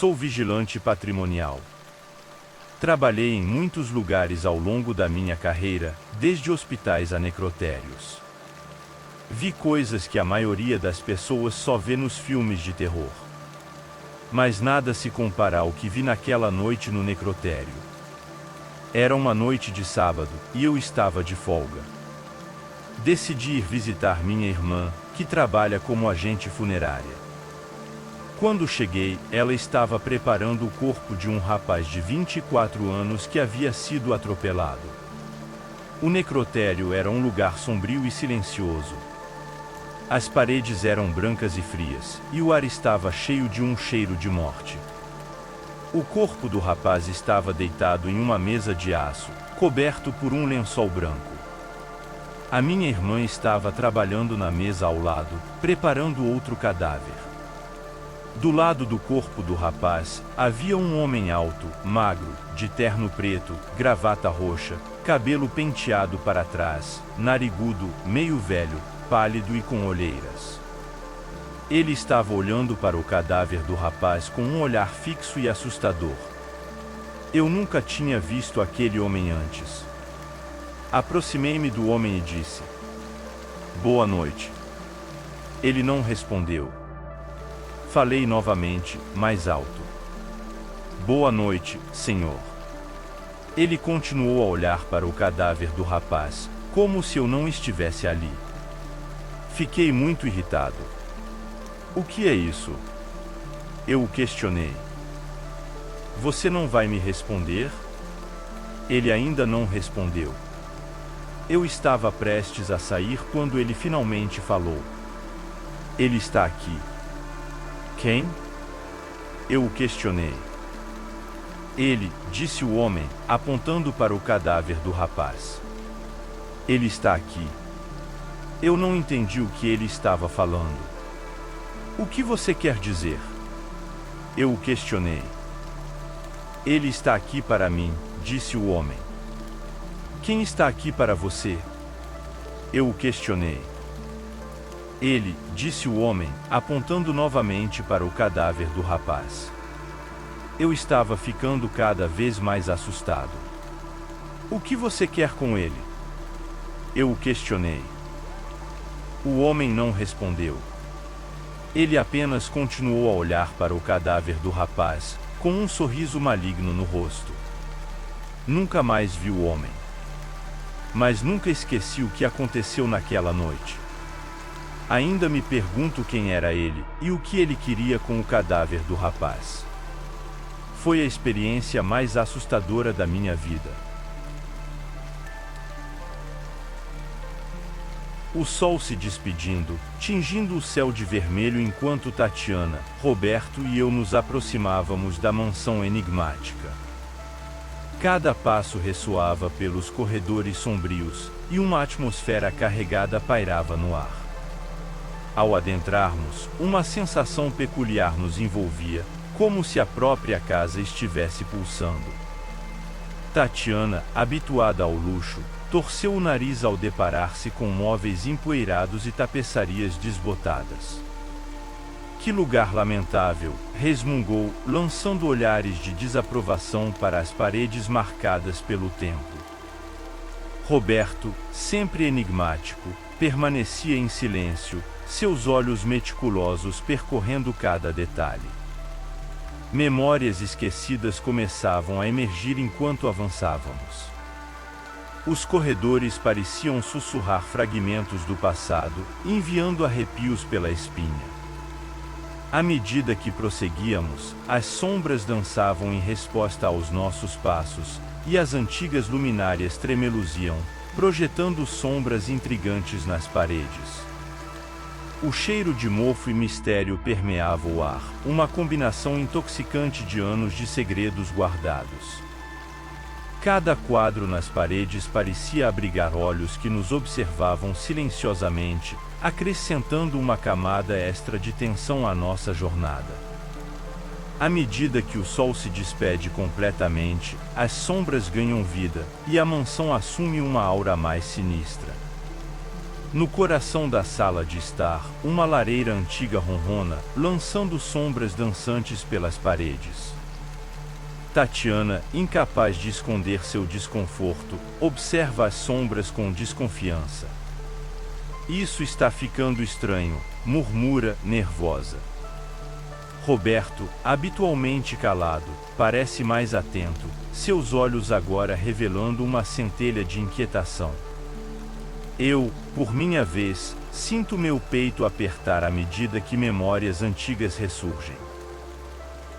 Sou vigilante patrimonial. Trabalhei em muitos lugares ao longo da minha carreira, desde hospitais a necrotérios. Vi coisas que a maioria das pessoas só vê nos filmes de terror. Mas nada se compara ao que vi naquela noite no necrotério. Era uma noite de sábado, e eu estava de folga. Decidi ir visitar minha irmã, que trabalha como agente funerária. Quando cheguei, ela estava preparando o corpo de um rapaz de 24 anos que havia sido atropelado. O necrotério era um lugar sombrio e silencioso. As paredes eram brancas e frias, e o ar estava cheio de um cheiro de morte. O corpo do rapaz estava deitado em uma mesa de aço, coberto por um lençol branco. A minha irmã estava trabalhando na mesa ao lado, preparando outro cadáver. Do lado do corpo do rapaz, havia um homem alto, magro, de terno preto, gravata roxa, cabelo penteado para trás, narigudo, meio velho, pálido e com olheiras. Ele estava olhando para o cadáver do rapaz com um olhar fixo e assustador. Eu nunca tinha visto aquele homem antes. Aproximei-me do homem e disse: "Boa noite." Ele não respondeu. Falei novamente, mais alto: "Boa noite, senhor." Ele continuou a olhar para o cadáver do rapaz, como se eu não estivesse ali. Fiquei muito irritado. "O que é isso?" Eu o questionei. "Você não vai me responder?" Ele ainda não respondeu. Eu estava prestes a sair quando ele finalmente falou: "Ele está aqui." "Quem?" Eu o questionei. "Ele", disse o homem, apontando para o cadáver do rapaz. "Ele está aqui." Eu não entendi o que ele estava falando. "O que você quer dizer?" Eu o questionei. "Ele está aqui para mim", disse o homem. "Quem está aqui para você?" Eu o questionei. "Ele", disse o homem, apontando novamente para o cadáver do rapaz. Eu estava ficando cada vez mais assustado. "O que você quer com ele?" Eu o questionei. O homem não respondeu. Ele apenas continuou a olhar para o cadáver do rapaz, com um sorriso maligno no rosto. Nunca mais vi o homem. Mas nunca esqueci o que aconteceu naquela noite. Ainda me pergunto quem era ele, e o que ele queria com o cadáver do rapaz. Foi a experiência mais assustadora da minha vida. O sol se despedindo, tingindo o céu de vermelho enquanto Tatiana, Roberto e eu nos aproximávamos da mansão enigmática. Cada passo ressoava pelos corredores sombrios, e uma atmosfera carregada pairava no ar. Ao adentrarmos, uma sensação peculiar nos envolvia, como se a própria casa estivesse pulsando. Tatiana, habituada ao luxo, torceu o nariz ao deparar-se com móveis empoeirados e tapeçarias desbotadas. "Que lugar lamentável", resmungou, lançando olhares de desaprovação para as paredes marcadas pelo tempo. Roberto, sempre enigmático, permanecia em silêncio, seus olhos meticulosos percorrendo cada detalhe. Memórias esquecidas começavam a emergir enquanto avançávamos. Os corredores pareciam sussurrar fragmentos do passado, enviando arrepios pela espinha. À medida que prosseguíamos, as sombras dançavam em resposta aos nossos passos, e as antigas luminárias tremeluziam, projetando sombras intrigantes nas paredes. O cheiro de mofo e mistério permeava o ar, uma combinação intoxicante de anos de segredos guardados. Cada quadro nas paredes parecia abrigar olhos que nos observavam silenciosamente, acrescentando uma camada extra de tensão à nossa jornada. À medida que o sol se despede completamente, as sombras ganham vida, e a mansão assume uma aura mais sinistra. No coração da sala de estar, uma lareira antiga ronrona, lançando sombras dançantes pelas paredes. Tatiana, incapaz de esconder seu desconforto, observa as sombras com desconfiança. Isso está ficando estranho, murmura, nervosa. Roberto, habitualmente calado, parece mais atento, seus olhos agora revelando uma centelha de inquietação. Eu, por minha vez, sinto meu peito apertar à medida que memórias antigas ressurgem.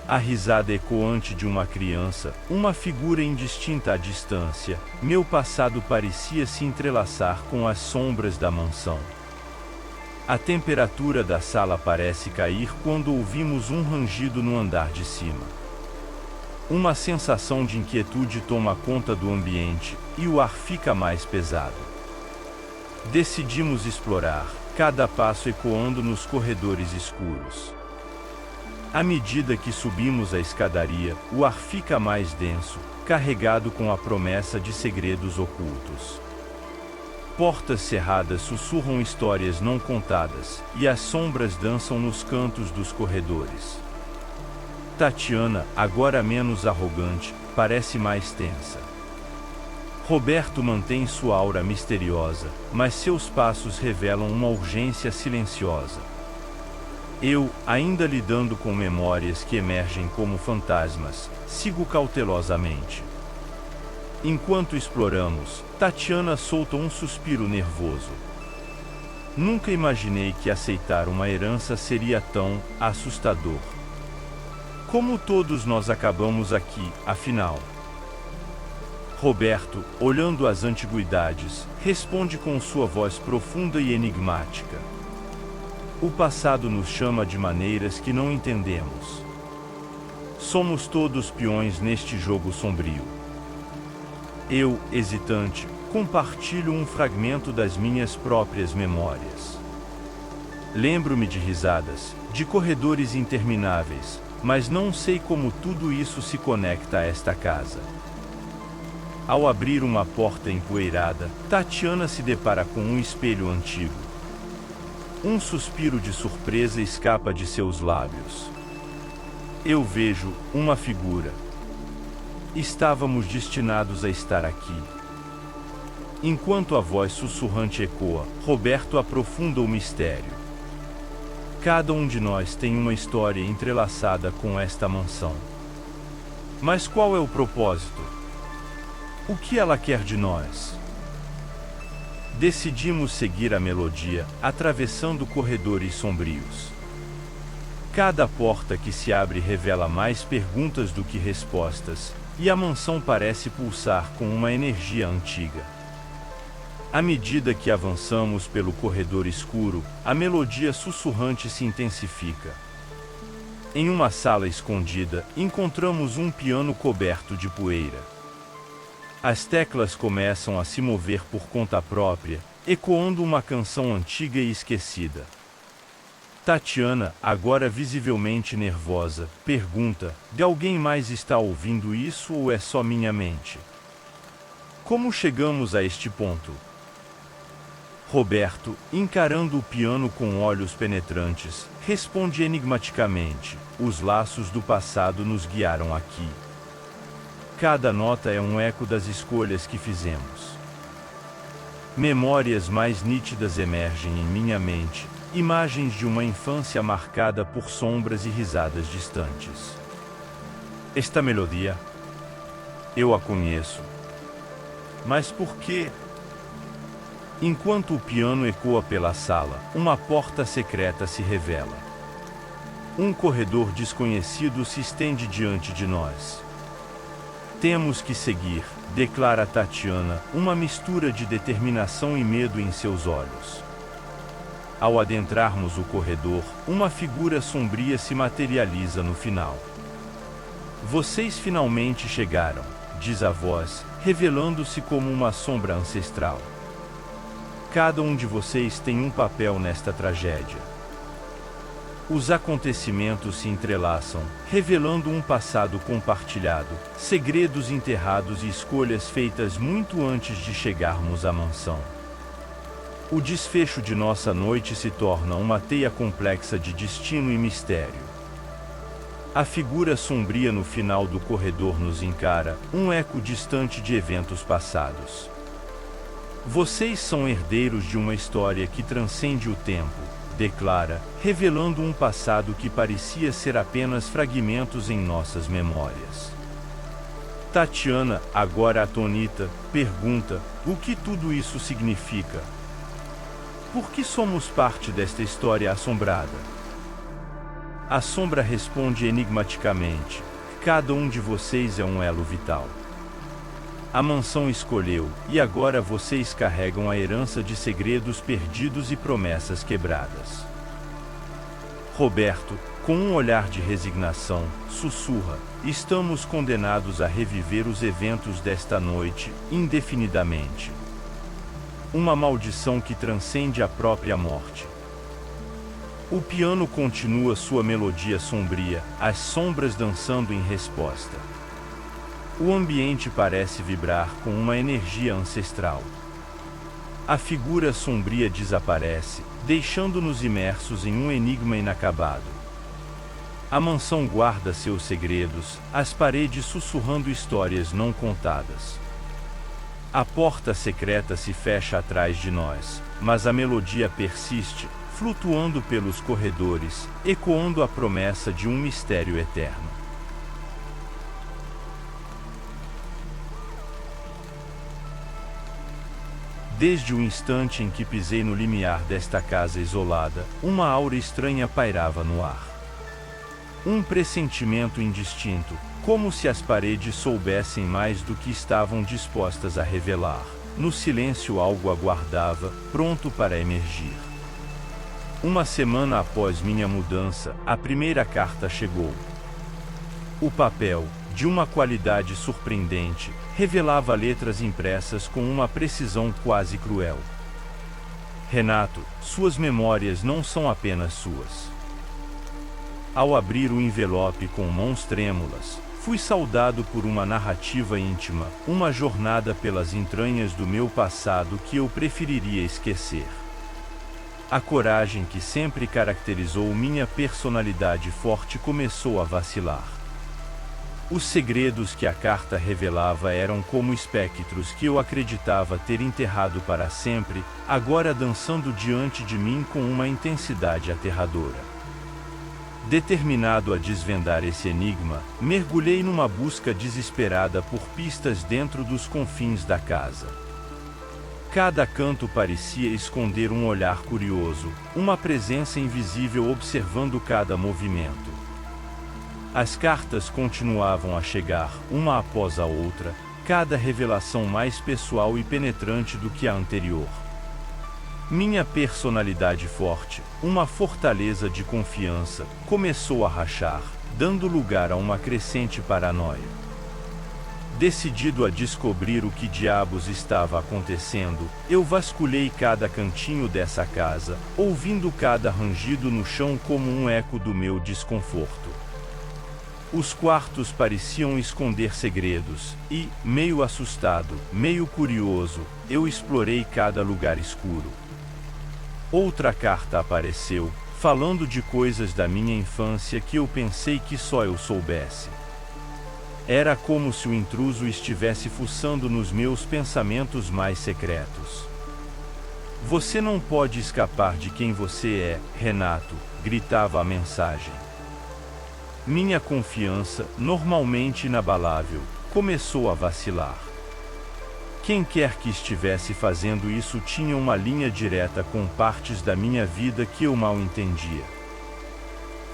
A risada ecoante de uma criança, uma figura indistinta à distância, meu passado parecia se entrelaçar com as sombras da mansão. A temperatura da sala parece cair quando ouvimos um rangido no andar de cima. Uma sensação de inquietude toma conta do ambiente, e o ar fica mais pesado. Decidimos explorar, cada passo ecoando nos corredores escuros. À medida que subimos a escadaria, o ar fica mais denso, carregado com a promessa de segredos ocultos. Portas cerradas sussurram histórias não contadas, e as sombras dançam nos cantos dos corredores. Tatiana, agora menos arrogante, parece mais tensa. Roberto mantém sua aura misteriosa, mas seus passos revelam uma urgência silenciosa. Eu, ainda lidando com memórias que emergem como fantasmas, sigo cautelosamente. Enquanto exploramos, Tatiana solta um suspiro nervoso. Nunca imaginei que aceitar uma herança seria tão assustador. Como todos nós acabamos aqui, afinal? Roberto, olhando as antiguidades, responde com sua voz profunda e enigmática. O passado nos chama de maneiras que não entendemos. Somos todos peões neste jogo sombrio. Eu, hesitante, compartilho um fragmento das minhas próprias memórias. Lembro-me de risadas, de corredores intermináveis, mas não sei como tudo isso se conecta a esta casa. Ao abrir uma porta empoeirada, Tatiana se depara com um espelho antigo. Um suspiro de surpresa escapa de seus lábios. Eu vejo uma figura. Estávamos destinados a estar aqui. Enquanto a voz sussurrante ecoa, Roberto aprofunda o mistério. Cada um de nós tem uma história entrelaçada com esta mansão. Mas qual é o propósito? O que ela quer de nós? Decidimos seguir a melodia, atravessando corredores sombrios. Cada porta que se abre revela mais perguntas do que respostas, e a mansão parece pulsar com uma energia antiga. À medida que avançamos pelo corredor escuro, a melodia sussurrante se intensifica. Em uma sala escondida, encontramos um piano coberto de poeira. As teclas começam a se mover por conta própria, ecoando uma canção antiga e esquecida. Tatiana, agora visivelmente nervosa, pergunta: de alguém mais está ouvindo isso ou é só minha mente? Como chegamos a este ponto? Roberto, encarando o piano com olhos penetrantes, responde enigmaticamente: os laços do passado nos guiaram aqui. Cada nota é um eco das escolhas que fizemos. Memórias mais nítidas emergem em minha mente, imagens de uma infância marcada por sombras e risadas distantes. Esta melodia, eu a conheço. Mas por quê? Enquanto o piano ecoa pela sala, uma porta secreta se revela. Um corredor desconhecido se estende diante de nós. Temos que seguir, declara Tatiana, uma mistura de determinação e medo em seus olhos. Ao adentrarmos o corredor, uma figura sombria se materializa no final. Vocês finalmente chegaram, diz a voz, revelando-se como uma sombra ancestral. Cada um de vocês tem um papel nesta tragédia. Os acontecimentos se entrelaçam, revelando um passado compartilhado, segredos enterrados e escolhas feitas muito antes de chegarmos à mansão. O desfecho de nossa noite se torna uma teia complexa de destino e mistério. A figura sombria no final do corredor nos encara, um eco distante de eventos passados. Vocês são herdeiros de uma história que transcende o tempo, declara, revelando um passado que parecia ser apenas fragmentos em nossas memórias. Tatiana, agora atônita, pergunta: o que tudo isso significa? Por que somos parte desta história assombrada? A sombra responde enigmaticamente: cada um de vocês é um elo vital. A mansão escolheu, e agora vocês carregam a herança de segredos perdidos e promessas quebradas. Roberto, com um olhar de resignação, sussurra: estamos condenados a reviver os eventos desta noite, indefinidamente. Uma maldição que transcende a própria morte. O piano continua sua melodia sombria, as sombras dançando em resposta. O ambiente parece vibrar com uma energia ancestral. A figura sombria desaparece, deixando-nos imersos em um enigma inacabado. A mansão guarda seus segredos, as paredes sussurrando histórias não contadas. A porta secreta se fecha atrás de nós, mas a melodia persiste, flutuando pelos corredores, ecoando a promessa de um mistério eterno. Desde o instante em que pisei no limiar desta casa isolada, uma aura estranha pairava no ar. Um pressentimento indistinto, como se as paredes soubessem mais do que estavam dispostas a revelar. No silêncio algo aguardava, pronto para emergir. Uma semana após minha mudança, a primeira carta chegou. O papel, de uma qualidade surpreendente, revelava letras impressas com uma precisão quase cruel. Renato, suas memórias não são apenas suas. Ao abrir o envelope com mãos trêmulas, fui saudado por uma narrativa íntima, uma jornada pelas entranhas do meu passado que eu preferiria esquecer. A coragem que sempre caracterizou minha personalidade forte começou a vacilar. Os segredos que a carta revelava eram como espectros que eu acreditava ter enterrado para sempre, agora dançando diante de mim com uma intensidade aterradora. Determinado a desvendar esse enigma, mergulhei numa busca desesperada por pistas dentro dos confins da casa. Cada canto parecia esconder um olhar curioso, uma presença invisível observando cada movimento. As cartas continuavam a chegar, uma após a outra, cada revelação mais pessoal e penetrante do que a anterior. Minha personalidade forte, uma fortaleza de confiança, começou a rachar, dando lugar a uma crescente paranoia. Decidido a descobrir o que diabos estava acontecendo, eu vasculhei cada cantinho dessa casa, ouvindo cada rangido no chão como um eco do meu desconforto. Os quartos pareciam esconder segredos, e, meio assustado, meio curioso, eu explorei cada lugar escuro. Outra carta apareceu, falando de coisas da minha infância que eu pensei que só eu soubesse. Era como se o intruso estivesse fuçando nos meus pensamentos mais secretos. Você não pode escapar de quem você é, Renato, gritava a mensagem. Minha confiança, normalmente inabalável, começou a vacilar. Quem quer que estivesse fazendo isso tinha uma linha direta com partes da minha vida que eu mal entendia.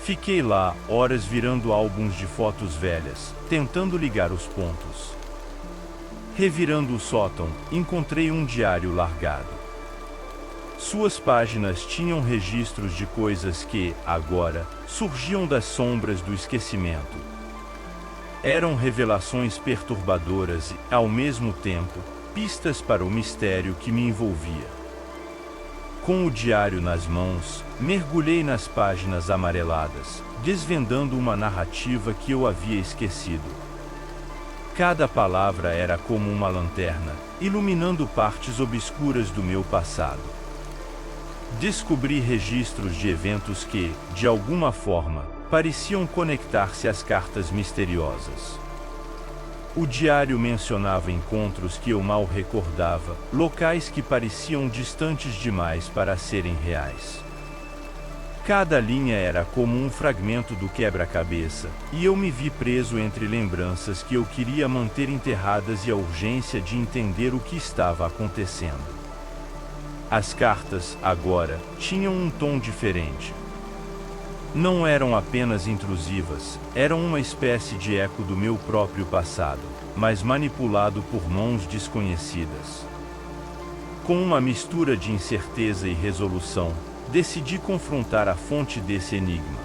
Fiquei lá, horas virando álbuns de fotos velhas, tentando ligar os pontos. Revirando o sótão, encontrei um diário largado. Suas páginas tinham registros de coisas que, agora, surgiam das sombras do esquecimento. Eram revelações perturbadoras e, ao mesmo tempo, pistas para o mistério que me envolvia. Com o diário nas mãos, mergulhei nas páginas amareladas, desvendando uma narrativa que eu havia esquecido. Cada palavra era como uma lanterna, iluminando partes obscuras do meu passado. descobri registros de eventos que, de alguma forma, pareciam conectar-se às cartas misteriosas. O diário mencionava encontros que eu mal recordava, locais que pareciam distantes demais para serem reais. Cada linha era como um fragmento do quebra-cabeça, e eu me vi preso entre lembranças que eu queria manter enterradas e a urgência de entender o que estava acontecendo. As cartas, agora, tinham um tom diferente. Não eram apenas intrusivas, eram uma espécie de eco do meu próprio passado, mas manipulado por mãos desconhecidas. Com uma mistura de incerteza e resolução, decidi confrontar a fonte desse enigma.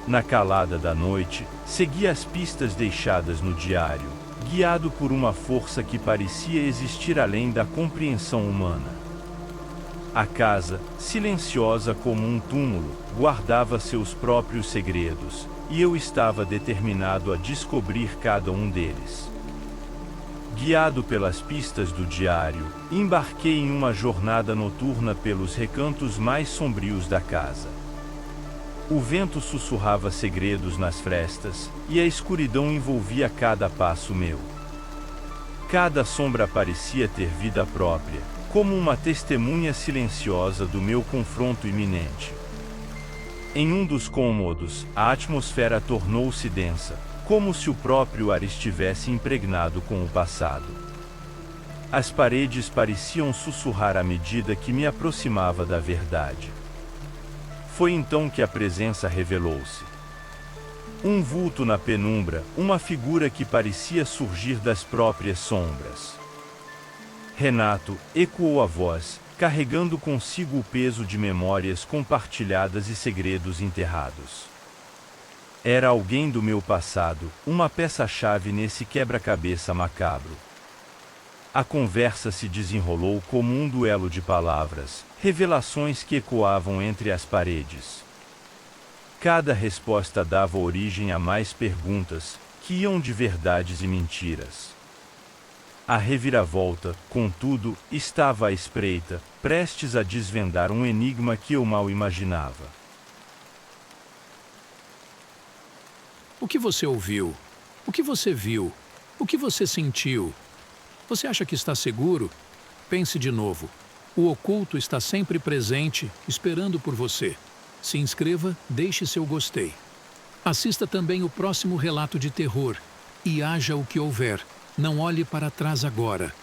Na calada da noite, segui as pistas deixadas no diário, guiado por uma força que parecia existir além da compreensão humana. A casa, silenciosa como um túmulo, guardava seus próprios segredos, e eu estava determinado a descobrir cada um deles. Guiado pelas pistas do diário, embarquei em uma jornada noturna pelos recantos mais sombrios da casa. O vento sussurrava segredos nas frestas, e a escuridão envolvia cada passo meu. Cada sombra parecia ter vida própria, como uma testemunha silenciosa do meu confronto iminente. Em um dos cômodos, a atmosfera tornou-se densa, como se o próprio ar estivesse impregnado com o passado. As paredes pareciam sussurrar à medida que me aproximava da verdade. Foi então que a presença revelou-se. Um vulto na penumbra, uma figura que parecia surgir das próprias sombras. Renato, ecoou a voz, carregando consigo o peso de memórias compartilhadas e segredos enterrados. Era alguém do meu passado, uma peça-chave nesse quebra-cabeça macabro. A conversa se desenrolou como um duelo de palavras, revelações que ecoavam entre as paredes. Cada resposta dava origem a mais perguntas, que iam de verdades e mentiras. A reviravolta, contudo, estava à espreita, prestes a desvendar um enigma que eu mal imaginava. O que você ouviu? O que você viu? O que você sentiu? Você acha que está seguro? Pense de novo. O oculto está sempre presente, esperando por você. Se inscreva, deixe seu gostei. Assista também o próximo relato de terror. E haja o que houver. Não olhe para trás agora.